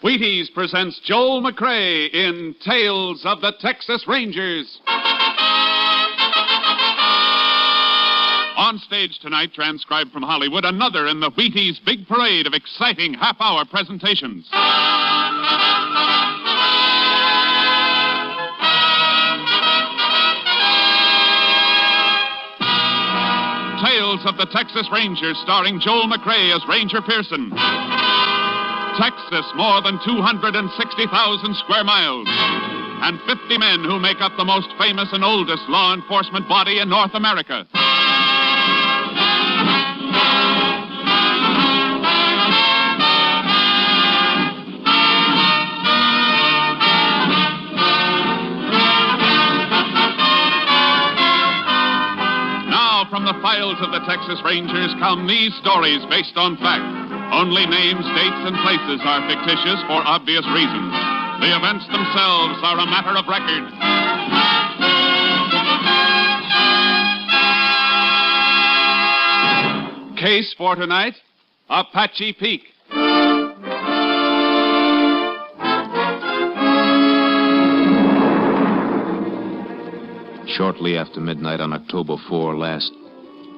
Wheaties presents Joel McCrea in Tales of the Texas Rangers. On stage tonight, transcribed from Hollywood, another in the Wheaties big parade of exciting half-hour presentations. Tales of the Texas Rangers, starring Joel McCrea as Ranger Pearson. Texas, more than 260,000 square miles, and 50 men who make up the most famous and oldest law enforcement body in North America. Now, from the files of the Texas Rangers come these stories based on fact. Only names, dates, and places are fictitious for obvious reasons. The events themselves are a matter of record. Case for tonight, Apache Peak. Shortly after midnight on October 4 last,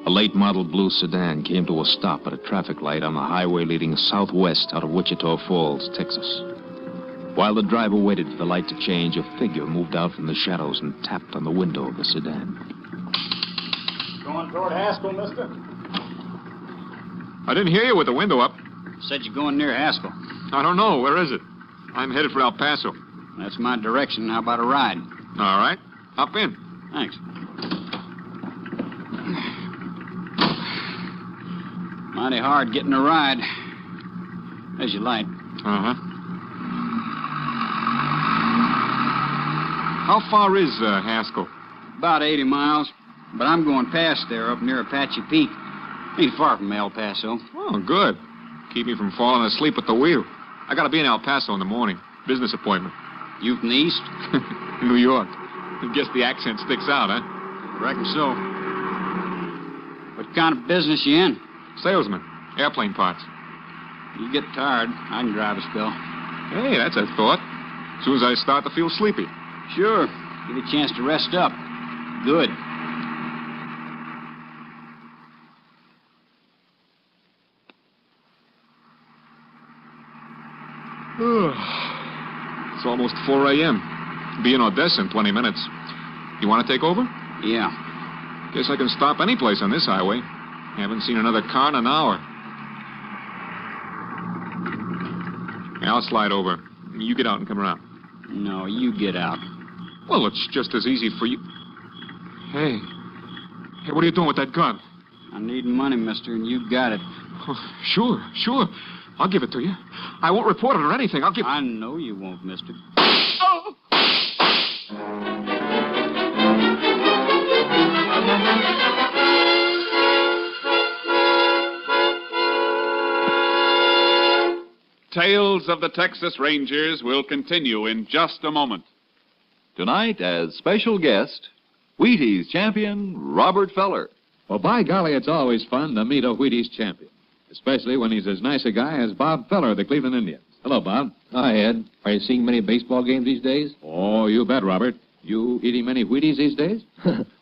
a late model blue sedan came to a stop at a traffic light on the highway leading southwest out of Wichita Falls, Texas. While the driver waited for the light to change, a figure moved out from the shadows and tapped on the window of the sedan. Going toward Haskell, mister? I didn't hear you with the window up. Said you're going near Haskell. I don't know. Where is it? I'm headed for El Paso. That's my direction. How about a ride? All right. Hop in. Thanks. Mighty hard getting a ride. There's your light. Uh-huh. How far is Haskell? About 80 miles. But I'm going past there up near Apache Peak. Ain't far from El Paso. Oh, good. Keep me from falling asleep at the wheel. I gotta be in El Paso in the morning. Business appointment. You from the east? New York. I guess the accent sticks out, huh? Reckon so. What kind of business you in? Salesman. Airplane parts. You get tired, I can drive a spell. Hey, that's a thought. As soon as I start to feel sleepy. Sure. Give you a chance to rest up. Good. It's almost 4 a.m. Be in Odessa in 20 minutes. You want to take over? Yeah. Guess I can stop any place on this highway. Haven't seen another car in an hour. Yeah, I'll slide over. You get out and come around. No, you get out. Well, it's just as easy for you. Hey, what are you doing with that gun? I need money, mister, and you got it. Oh, sure. I'll give it to you. I won't report it or anything. I'll give... I know you won't, mister. Oh! Tales of the Texas Rangers will continue in just a moment. Tonight, as special guest, Wheaties champion Robert Feller. Well, by golly, it's always fun to meet a Wheaties champion, especially when he's as nice a guy as Bob Feller of the Cleveland Indians. Hello, Bob. Hi, Ed. Are you seeing many baseball games these days? Oh, you bet, Robert. You eating many Wheaties these days?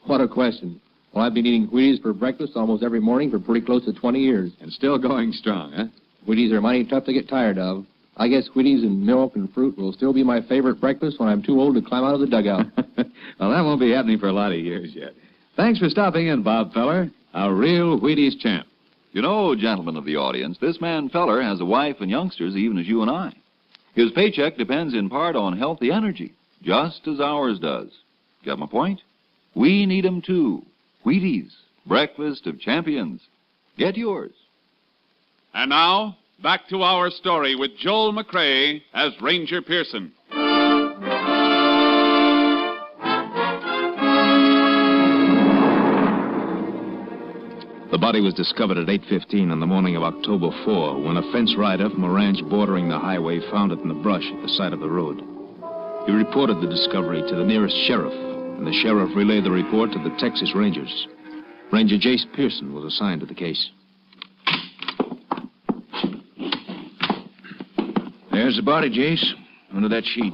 What a question. Well, I've been eating Wheaties for breakfast almost every morning for pretty close to 20 years. And still going strong, huh? Wheaties are mighty tough to get tired of. I guess Wheaties and milk and fruit will still be my favorite breakfast when I'm too old to climb out of the dugout. Well, that won't be happening for a lot of years yet. Thanks for stopping in, Bob Feller, a real Wheaties champ. You know, gentlemen of the audience, this man Feller has a wife and youngsters even as you and I. His paycheck depends in part on healthy energy, just as ours does. Got my point? We need 'em too. Wheaties, breakfast of champions. Get yours. And now, back to our story with Joel McCrea as Ranger Pearson. The body was discovered at 8:15 on the morning of October 4 when a fence rider from a ranch bordering the highway found it in the brush at the side of the road. He reported the discovery to the nearest sheriff, and the sheriff relayed the report to the Texas Rangers. Ranger Jace Pearson was assigned to the case. There's the body, Jace, under that sheet.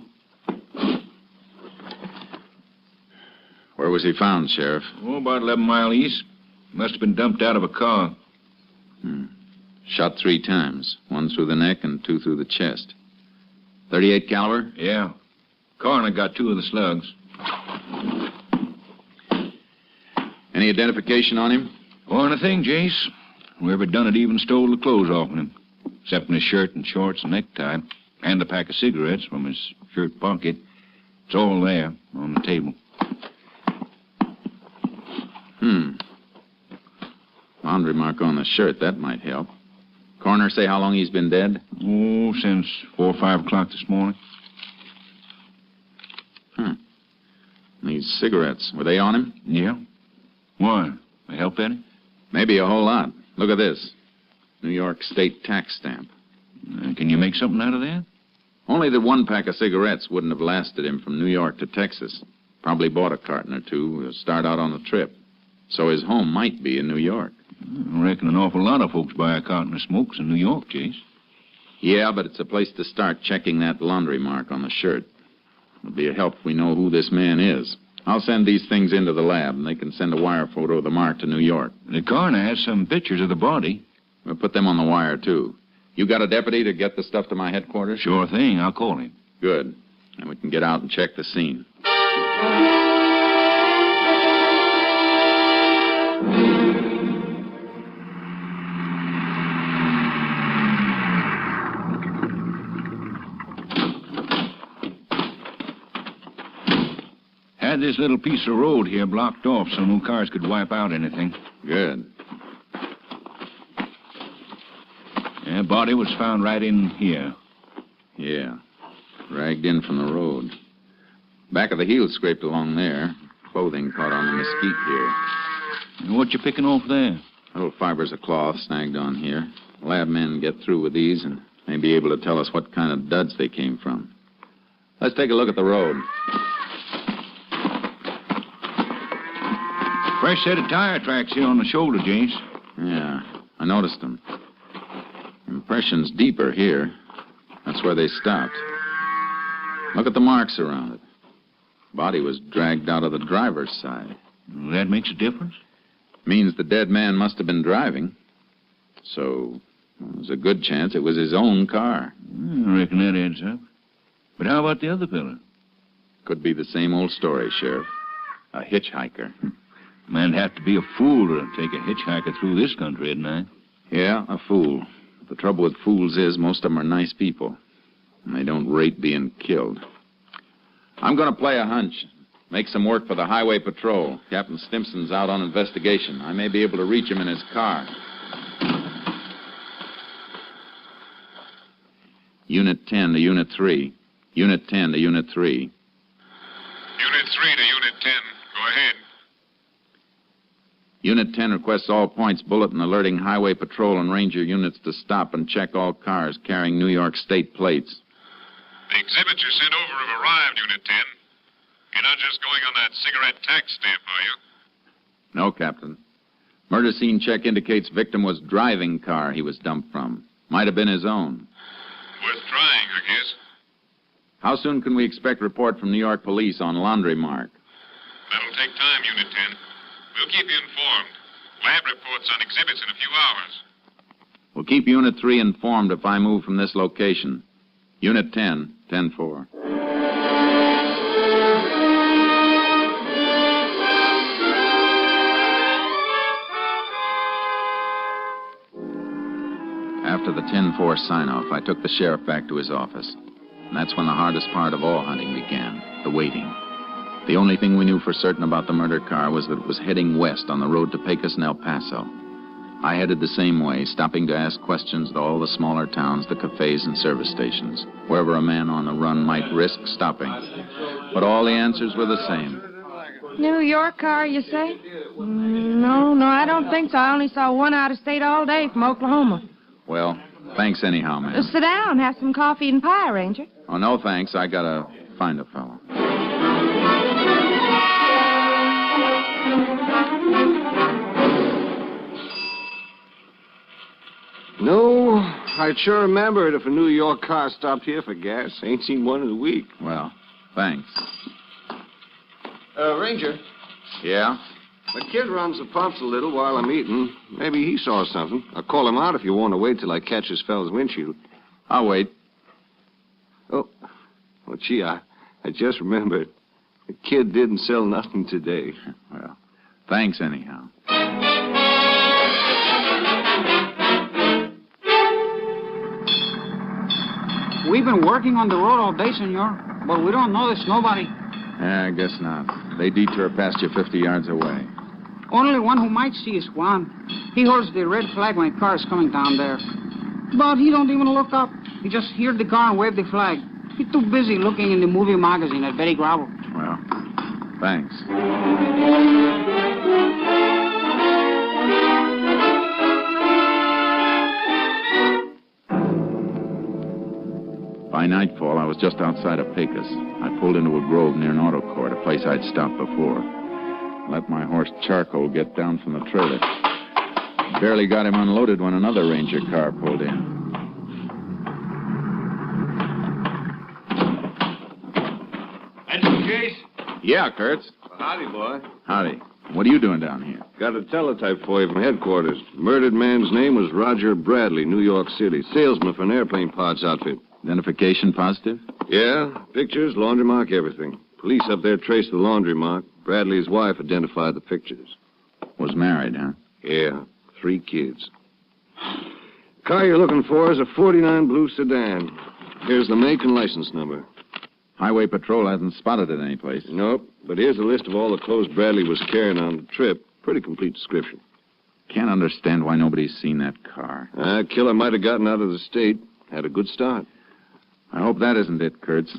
Where was he found, Sheriff? Oh, about 11 miles east. Must have been dumped out of a car. Shot 3 times. 1 through the neck and 2 through the chest. 38 caliber? Yeah. Coroner got 2 of the slugs. Any identification on him? One thing, Jace. Whoever done it even stole the clothes off of him. Except in his shirt and shorts and necktie. And a pack of cigarettes from his shirt pocket. It's all there on the table. Laundry mark on the shirt. That might help. Coroner say how long he's been dead? Oh, since 4 or 5 o'clock this morning. These cigarettes, were they on him? Yeah. Why? They help any? Maybe a whole lot. Look at this. New York State tax stamp. Can you make something out of that? Only that 1 pack of cigarettes wouldn't have lasted him from New York to Texas. Probably bought a carton or 2 to start out on the trip. So his home might be in New York. I reckon an awful lot of folks buy a carton of smokes in New York, Chase. Yeah, but it's a place to start checking that laundry mark on the shirt. It'll be a help if we know who this man is. I'll send these things into the lab, and they can send a wire photo of the mark to New York. The coroner has some pictures of the body. We'll put them on the wire, too. You got a deputy to get the stuff to my headquarters? Sure thing. I'll call him. Good. And we can get out and check the scene. Had this little piece of road here blocked off so no cars could wipe out anything. Good. Yeah, body was found right in here. Yeah. Dragged in from the road. Back of the heel scraped along there. Clothing caught on the mesquite here. And what you picking off there? Little fibers of cloth snagged on here. Lab men get through with these and may be able to tell us what kind of duds they came from. Let's take a look at the road. Fresh set of tire tracks here on the shoulder, James. Yeah, I noticed them. Impression's deeper here. That's where they stopped. Look at the marks around it. Body was dragged out of the driver's side. That makes a difference? Means the dead man must have been driving. So, there's a good chance it was his own car. I reckon that adds up. But how about the other fella? Could be the same old story, Sheriff. A hitchhiker. Man'd have to be a fool to take a hitchhiker through this country at night. Yeah, a fool. The trouble with fools is most of them are nice people. And they don't rate being killed. I'm going to play a hunch. Make some work for the highway patrol. Captain Stimson's out on investigation. I may be able to reach him in his car. Unit 10 to Unit 3. Unit 10 to Unit 3. Unit 3 to Unit 10. Go ahead. Unit 10 requests all points bulletin alerting highway patrol and ranger units to stop and check all cars carrying New York State plates. The exhibits you sent over have arrived, Unit 10. You're not just going on that cigarette tax stamp, are you? No, Captain. Murder scene check indicates victim was driving car he was dumped from. Might have been his own. Worth trying, I guess. How soon can we expect report from New York police on laundry mark? That'll take time, Unit 10. We'll keep you informed. Lab reports on exhibits in a few hours. We'll keep Unit 3 informed if I move from this location. Unit 10, 10-4. After the 10-4 sign-off, I took the sheriff back to his office. And that's when the hardest part of all hunting began, the waiting. The only thing we knew for certain about the murder car was that it was heading west on the road to Pecos and El Paso. I headed the same way, stopping to ask questions at all the smaller towns, the cafes and service stations, wherever a man on the run might risk stopping. But all the answers were the same. New York car, you say? No, I don't think so. I only saw one out of state all day from Oklahoma. Well, thanks anyhow, ma'am. Sit down, have some coffee and pie, Ranger. Oh, no thanks. I gotta find a fellow. No, I'd sure remember it if a New York car stopped here for gas. Ain't seen one in a week. Well, thanks. Ranger, Yeah? the kid runs the pumps a little while I'm eating. Maybe he saw something. I'll call him out if you want to wait till I catch this fella's windshield. I'll wait. Oh, well, gee, I just remembered. The kid didn't sell nothing today. Well, thanks anyhow. We've been working on the road all day, senor, but we don't notice nobody. Yeah, I guess not. They detour past you 50 yards away. Only one who might see is Juan. He holds the red flag when a car is coming down there. But he don't even look up. He just heard the car and waved the flag. He's too busy looking in the movie magazine at Betty Gravel. Well, thanks. By nightfall, I was just outside of Pecos. I pulled into a grove near an auto court, a place I'd stopped before. Let my horse Charcoal get down from the trailer. Barely got him unloaded when another ranger car pulled in. That's the case? Yeah, Kurtz. Howdy, boy. Howdy. What are you doing down here? Got a teletype for you from headquarters. Murdered man's name was Roger Bradley, New York City. Salesman for an airplane parts outfit. Identification positive? Yeah, pictures, laundry mark, everything. Police up there traced the laundry mark. Bradley's wife identified the pictures. Was married, huh? Yeah, 3 kids. Car you're looking for is a 49 blue sedan. Here's the make and license number. Highway Patrol hasn't spotted it anyplace. Nope, but here's a list of all the clothes Bradley was carrying on the trip. Pretty complete description. Can't understand why nobody's seen that car. Killer might have gotten out of the state. Had a good start. I hope that isn't it, Kurtz.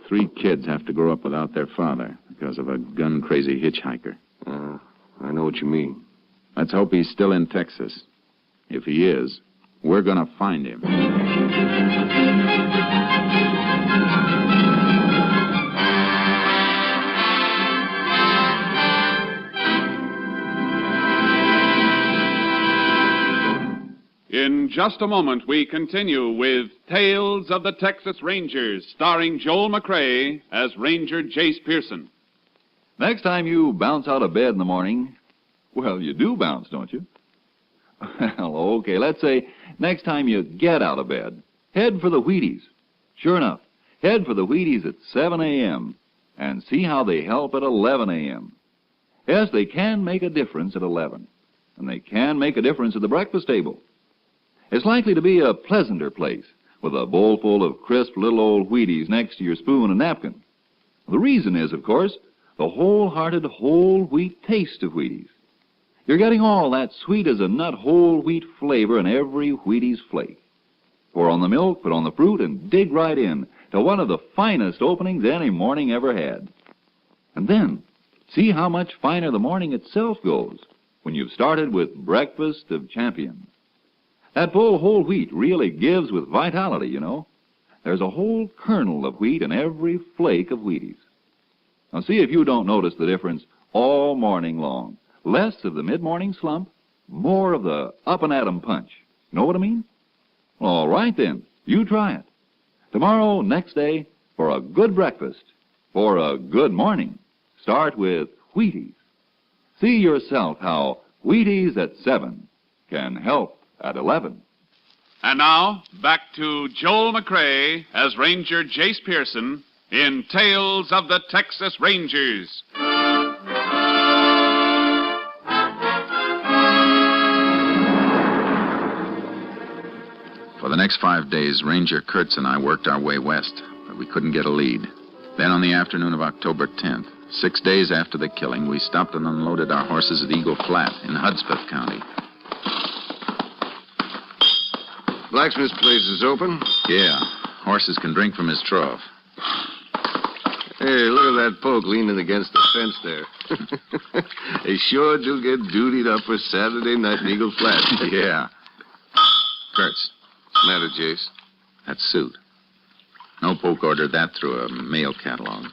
3 kids have to grow up without their father because of a gun-crazy hitchhiker. I know what you mean. Let's hope he's still in Texas. If he is, we're gonna find him. In just a moment, we continue with Tales of the Texas Rangers, starring Joel McCrea as Ranger Jace Pearson. Next time you bounce out of bed in the morning, well, you do bounce, don't you? Well, okay, let's say next time you get out of bed, head for the Wheaties. Sure enough, head for the Wheaties at 7 a.m. and see how they help at 11 a.m. Yes, they can make a difference at 11, and they can make a difference at the breakfast table. It's likely to be a pleasanter place with a bowl full of crisp little old Wheaties next to your spoon and napkin. The reason is, of course, the wholehearted whole wheat taste of Wheaties. You're getting all that sweet-as-a-nut whole wheat flavor in every Wheaties flake. Pour on the milk, put on the fruit, and dig right in to one of the finest openings any morning ever had. And then, see how much finer the morning itself goes when you've started with Breakfast of Champions. That full whole wheat really gives with vitality, you know. There's a whole kernel of wheat in every flake of Wheaties. Now see if you don't notice the difference all morning long. Less of the mid-morning slump, more of the up-and-at-'em punch. Know what I mean? All right, then. You try it. Tomorrow, next day, for a good breakfast, for a good morning, start with Wheaties. See yourself how Wheaties at 7 can help at 11. And now, back to Joel McCrea as Ranger Jace Pearson in Tales of the Texas Rangers. For the next 5 days, Ranger Kurtz and I worked our way west, but we couldn't get a lead. Then on the afternoon of October 10th, 6 days after the killing, we stopped and unloaded our horses at Eagle Flat in Hudspeth County. Blacksmith's place is open? Yeah, horses can drink from his trough. Hey, look at that poke leaning against the fence there. They sure do get dutied up for Saturday night in Eagle Flat. Yeah. Kurtz. What's the matter, Jace? That suit. No poke ordered that through a mail catalog.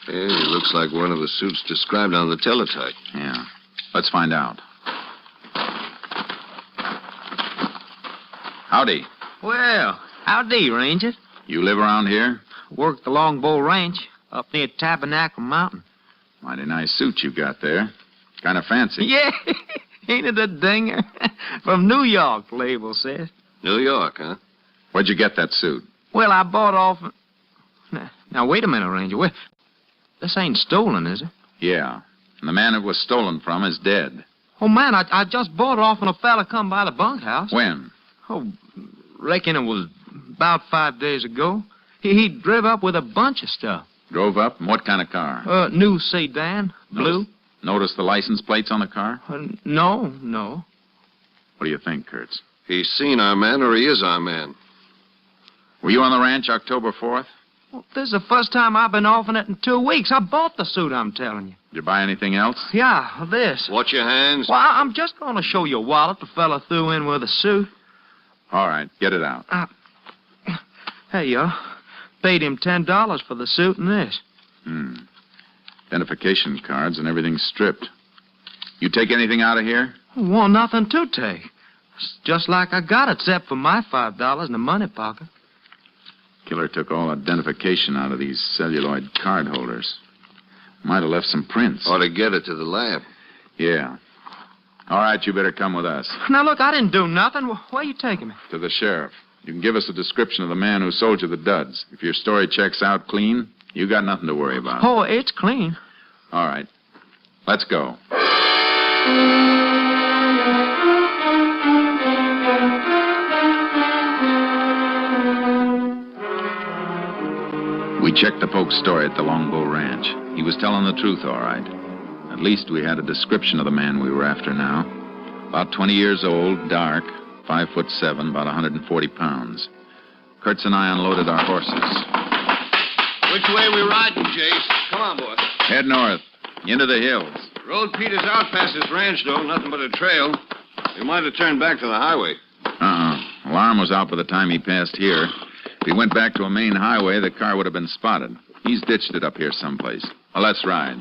Hey, it looks like one of the suits described on the teletype. Yeah. Let's find out. Howdy. Well, howdy, Ranger. You live around here? Work the Longbow Ranch up near Tabernacle Mountain. Mighty nice suit you got there. Kind of fancy. Yeah, ain't it a dinger? From New York, the label says. New York, huh? Where'd you get that suit? Well, I bought off... Now, wait a minute, Ranger. This ain't stolen, is it? Yeah. And the man it was stolen from is dead. Oh, man, I just bought it off when a fella come by the bunkhouse. When? Oh, reckon it was about 5 days ago. He drove up with a bunch of stuff. Drove up? And what kind of car? New sedan, blue. Notice the license plates on the car? No. What do you think, Kurtz? He's seen our man or he is our man. Were you on the ranch October 4th? Well, this is the first time I've been off in it in 2 weeks. I bought the suit, I'm telling you. Did you buy anything else? Yeah, this. Watch your hands. Well, I'm just going to show you a wallet the fella threw in with the suit. All right, get it out. Hey, yo. Paid him $10 for the suit and this. Identification cards and everything stripped. You take anything out of here? Well, nothing to take. It's just like I got it, except for my $5 in the money pocket. Killer took all identification out of these celluloid card holders. Might have left some prints. Ought to get it to the lab. Yeah. All right, you better come with us. Now, look, I didn't do nothing. Where are you taking me? To the sheriff. You can give us a description of the man who sold you the duds. If your story checks out clean, you got nothing to worry about. Oh, it's clean. All right. Let's go. We checked the Poke's story at the Longbow Ranch. He was telling the truth, all right. At least we had a description of the man we were after now. About 20 years old, dark, 5'7", about 140 pounds. Kurtz and I unloaded our horses. Which way we riding, Jace? Come on, boy. Head north, into the hills. Road peters out past this ranch, though. Nothing but a trail. We might have turned back to the highway. Alarm was out by the time he passed here. If he went back to a main highway, the car would have been spotted. He's ditched it up here someplace. Well, let's ride.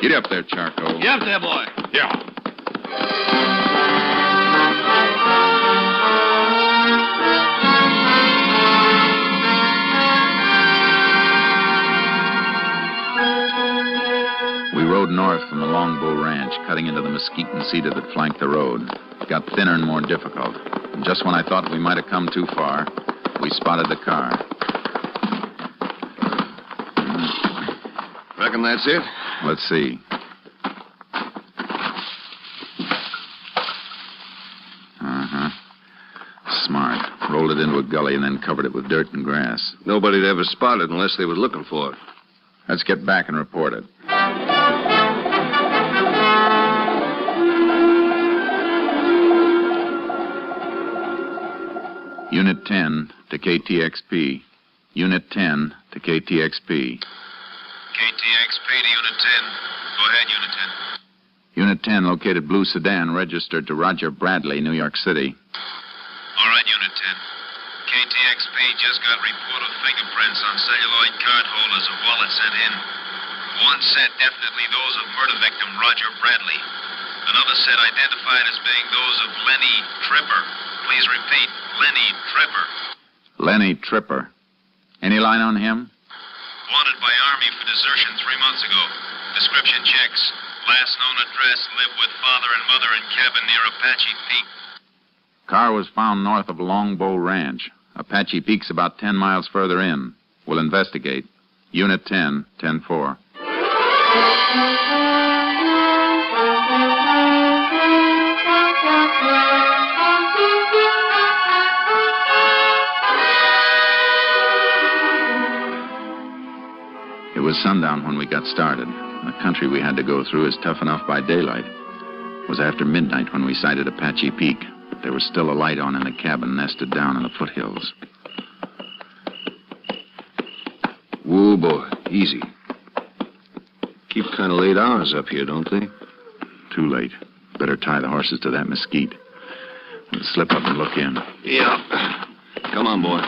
Get up there, Charcoal. Get up there, boy. Yeah. We rode north from the Longbow Ranch, cutting into the mesquite and cedar that flanked the road. It got thinner and more difficult. And just when I thought we might have come too far, we spotted the car. Reckon that's it? Let's see. Smart. Rolled it into a gully and then covered it with dirt and grass. Nobody'd ever spot it unless they was looking for it. Let's get back and report it. Unit 10 to KTXP. Unit 10 to KTXP. KTXP to Unit 10. Go ahead, Unit 10. Unit 10 located blue sedan registered to Roger Bradley, New York City. All right, Unit 10. KTXP just got report of fingerprints on celluloid card holders of wallet sent in. One set definitely those of murder victim Roger Bradley. Another set identified as being those of Lenny Tripper. Please repeat, Lenny Tripper. Lenny Tripper. Any line on him? Wanted by Army for desertion 3 months ago. Description checks. Last known address, live with father and mother in cabin near Apache Peak. Car was found north of Longbow Ranch. Apache Peak's about 10 miles further in. We'll investigate. Unit 10, 10-4. It was sundown when we got started. The country we had to go through is tough enough by daylight. It was after midnight when we sighted Apache Peak. There was still a light on in the cabin nested down in the foothills. Whoa, boy. Easy. Keep kind of late hours up here, don't they? Too late. Better tie the horses to that mesquite. We'll slip up and look in. Yeah. Come on, boy.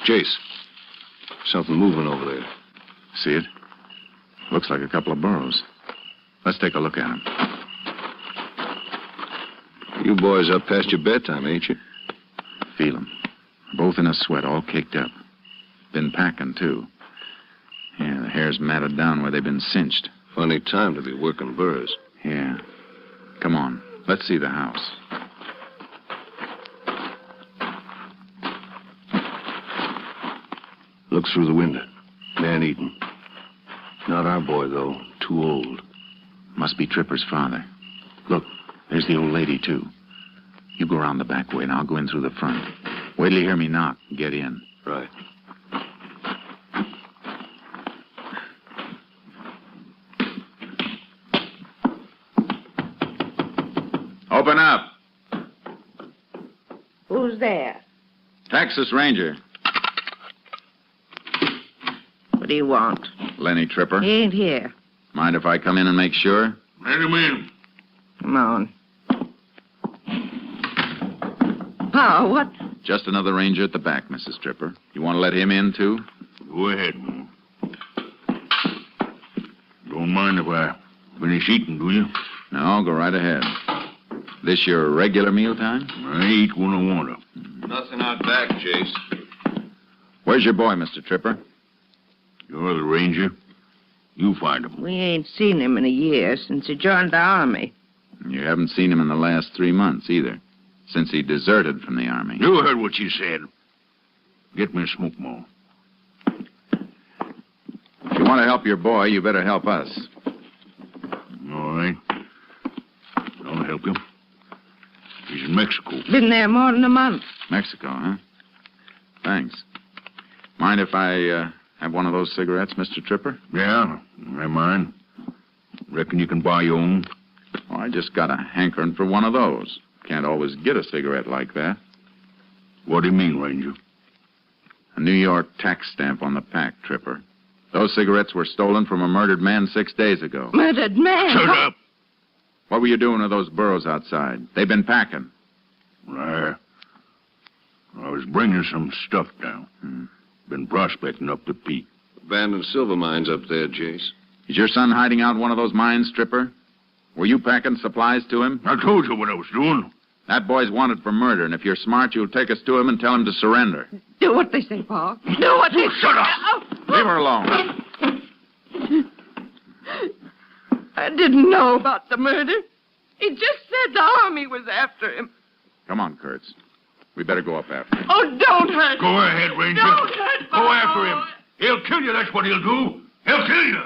Jace. Something moving over there. See it? Looks like a couple of burros. Let's take a look at them. You boys up past your bedtime, ain't you? Feel 'em. Both in a sweat, all caked up. Been packing, too. Yeah, the hair's matted down where they've been cinched. Funny time to be working burrs. Yeah. Come on, let's see the house. Look through the window. Man-eaten. Not our boy, though. Too old. Must be Tripper's father. Look, there's the old lady, too. You go around the back way, and I'll go in through the front. Wait till you hear me knock and get in. Right. Open up. Who's there? Texas Ranger. What do you want? Lenny Tripper. He ain't here. Mind if I come in and make sure? Let him in. Come on. Pa, what? Just another ranger at the back, Mrs. Tripper. You want to let him in, too? Go ahead, man. Don't mind if I finish eating, do you? No, go right ahead. This your regular mealtime? I eat when I want to. Nothing out back, Jace. Where's your boy, Mr. Tripper? You're the ranger. You find him. We ain't seen him in a year since he joined the army. You haven't seen him in the last 3 months, either. Since he deserted from the army. You heard what she said. Get me a smoke more. If you want to help your boy, you better help us. All right. I'll help him. He's in Mexico. Been there more than a month. Mexico, huh? Thanks. Mind if I have one of those cigarettes, Mr. Tripper? Yeah, I mind. Reckon you can buy your own? Oh, I just got a hankering for one of those. Can't always get a cigarette like that. What do you mean, Ranger? A New York tax stamp on the pack, Tripper. Those cigarettes were stolen from a murdered man 6 days ago. Murdered man? Shut up! What were you doing with those burros outside? They've been packing. I was bringing some stuff down. Been prospecting up the peak. Abandoned silver mines up there, Jace. Is your son hiding out in one of those mines, Tripper? Were you packing supplies to him? I told you what I was doing. That boy's wanted for murder, and if you're smart, you'll take us to him and tell him to surrender. Do what they say, Pa. Do what they say. Shut up! Leave her alone. I didn't know about the murder. He just said the army was after him. Come on, Kurtz. We better go up after him. Oh, don't hurt him. Go ahead, Ranger. Don't hurt Go after him. He'll kill you, that's what he'll do. He'll kill you.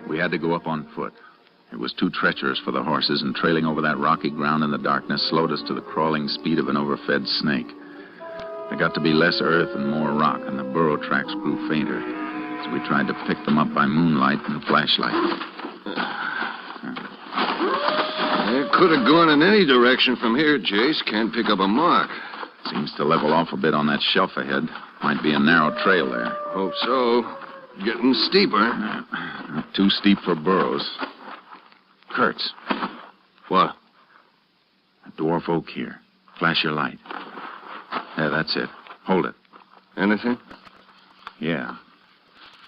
We had to go up on foot. It was too treacherous for the horses, and trailing over that rocky ground in the darkness slowed us to the crawling speed of an overfed snake. There got to be less earth and more rock, and the burro tracks grew fainter as we tried to pick them up by moonlight and flashlight. It could have gone in any direction from here, Jace. Can't pick up a mark. Seems to level off a bit on that shelf ahead. Might be a narrow trail there. Hope so. Getting steeper. Not too steep for burros. Kurtz. What? A dwarf oak here. Flash your light. Yeah, that's it. Hold it. Anything? Yeah.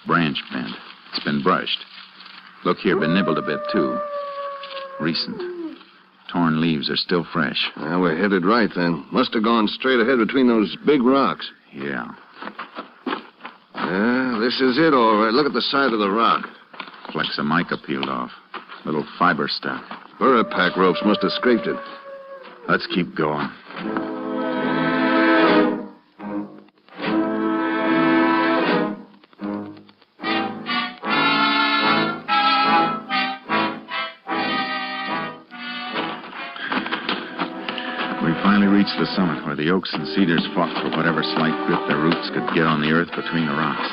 Branch bent. It's been brushed. Look here, been nibbled a bit, too. Recent. Torn leaves are still fresh. Well, we're headed right, then. Must have gone straight ahead between those big rocks. Yeah. Yeah, this is it, all right. Look at the side of the rock. Flecks of mica peeled off. Little fiber stuff. Burra pack ropes must have scraped it. Let's keep going. We finally reached the summit where the oaks and cedars fought for whatever slight grip their roots could get on the earth between the rocks.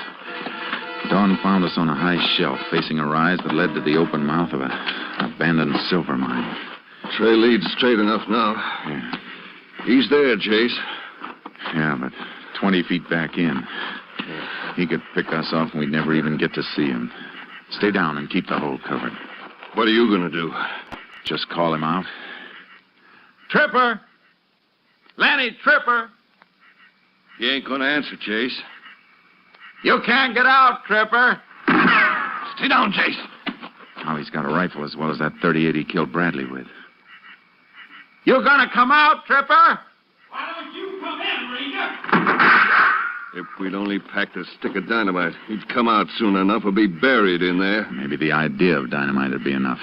Dawn found us on a high shelf facing a rise that led to the open mouth of an abandoned silver mine. Trail leads straight enough now. Yeah. He's there, Jace. Yeah, but 20 feet back in. He could pick us off and we'd never even get to see him. Stay down and keep the hole covered. What are you going to do? Just call him out. Tripper! Lenny Tripper! He ain't going to answer, Jace. You can't get out, Tripper. Sit down, Jace. Now he's got a rifle as well as that .38 he killed Bradley with. You gonna come out, Tripper? Why don't you come in, Ranger? If we'd only packed a stick of dynamite, he'd come out soon enough or be buried in there. Maybe the idea of dynamite would be enough.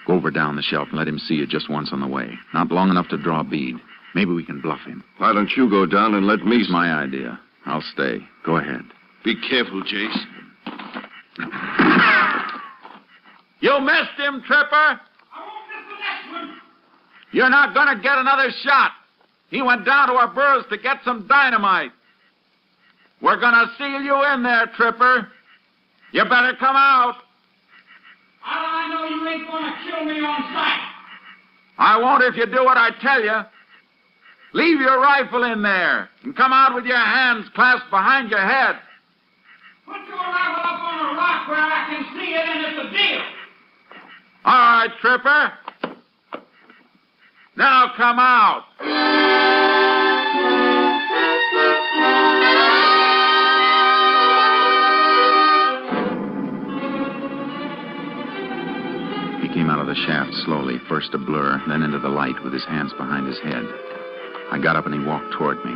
Go over down the shelf and let him see you just once on the way. Not long enough to draw a bead. Maybe we can bluff him. Why don't you go down and let me... It's my idea. I'll stay. Go ahead. Be careful, Jace. You missed him, Tripper. I won't miss the next one. You're not gonna get another shot. He went down to our burrows to get some dynamite. We're gonna seal you in there, Tripper. You better come out. How do I know you ain't gonna kill me on sight? I won't if you do what I tell you. Leave your rifle in there and come out with your hands clasped behind your head. Put your rifle up on a rock where I can see it, and it's a deal. All right, Tripper. Now come out. He came out of the shaft slowly, first a blur, then into the light with his hands behind his head. I got up and he walked toward me.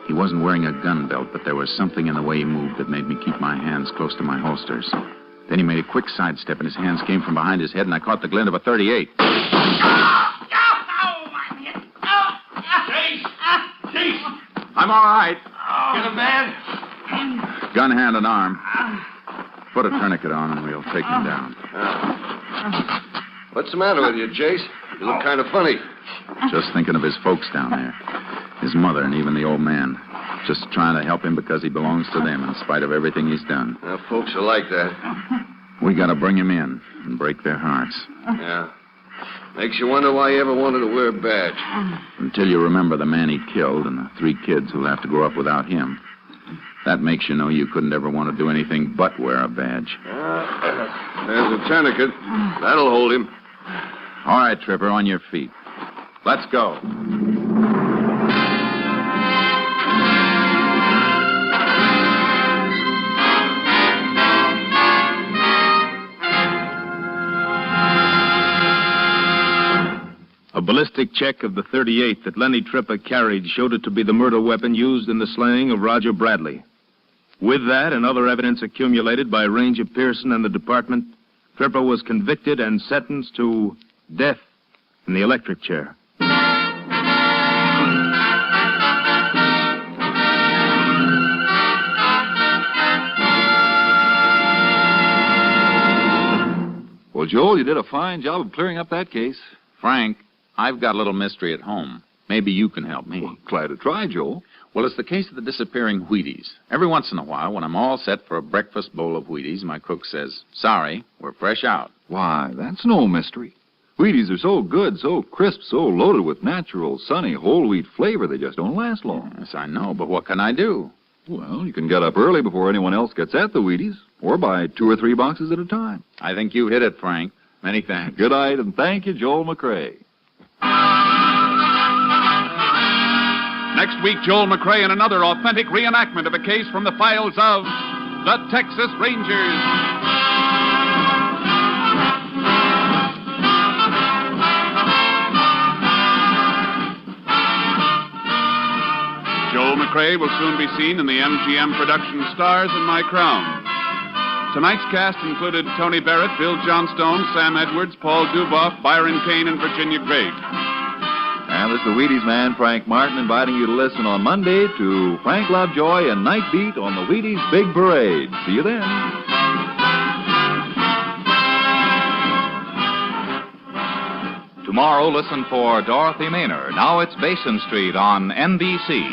He wasn't wearing a gun belt, but there was something in the way he moved that made me keep my hands close to my holsters. Then he made a quick sidestep, and his hands came from behind his head, and I caught the glint of a .38. Chase! I'm all right. Get him, man. Gun, hand, and arm. Put a tourniquet on, and we'll take him down. What's the matter with you, Jace? You look kind of funny. Just thinking of his folks down there. His mother and even the old man. Just trying to help him because he belongs to them in spite of everything he's done. Folks are like that. We got to bring him in and break their hearts. Yeah. Makes you wonder why he ever wanted to wear a badge. Until you remember the man he killed and the 3 kids who'll have to grow up without him. That makes you know you couldn't ever want to do anything but wear a badge. There's a tourniquet. That'll hold him. All right, Tripper, on your feet. Let's go. A ballistic check of the .38 that Lenny Tripper carried showed it to be the murder weapon used in the slaying of Roger Bradley. With that and other evidence accumulated by Ranger Pearson and the department, Tripper was convicted and sentenced to death in the electric chair. Well, Joel, you did a fine job of clearing up that case. Frank, I've got a little mystery at home. Maybe you can help me. Well, glad to try, Joel. Well, it's the case of the disappearing Wheaties. Every once in a while, when I'm all set for a breakfast bowl of Wheaties, my cook says, "Sorry, we're fresh out." Why, that's no mystery. Wheaties are so good, so crisp, so loaded with natural, sunny, whole wheat flavor, they just don't last long. Yes, I know, but what can I do? Well, you can get up early before anyone else gets at the Wheaties, or buy 2 or 3 boxes at a time. I think you hit it, Frank. Many thanks. Good night, and thank you, Joel McCrae. Next week, Joel McCrae in another authentic reenactment of a case from the files of the Texas Rangers. Joel McCrae will soon be seen in the MGM production Stars in My Crown. Tonight's cast included Tony Barrett, Bill Johnstone, Sam Edwards, Paul Duboff, Byron Kane, and Virginia Gregg. And this is the Wheaties man, Frank Martin, inviting you to listen on Monday to Frank Lovejoy and Night Beat on the Wheaties Big Parade. See you then. Tomorrow, listen for Dorothy Maynor. Now it's Basin Street on NBC.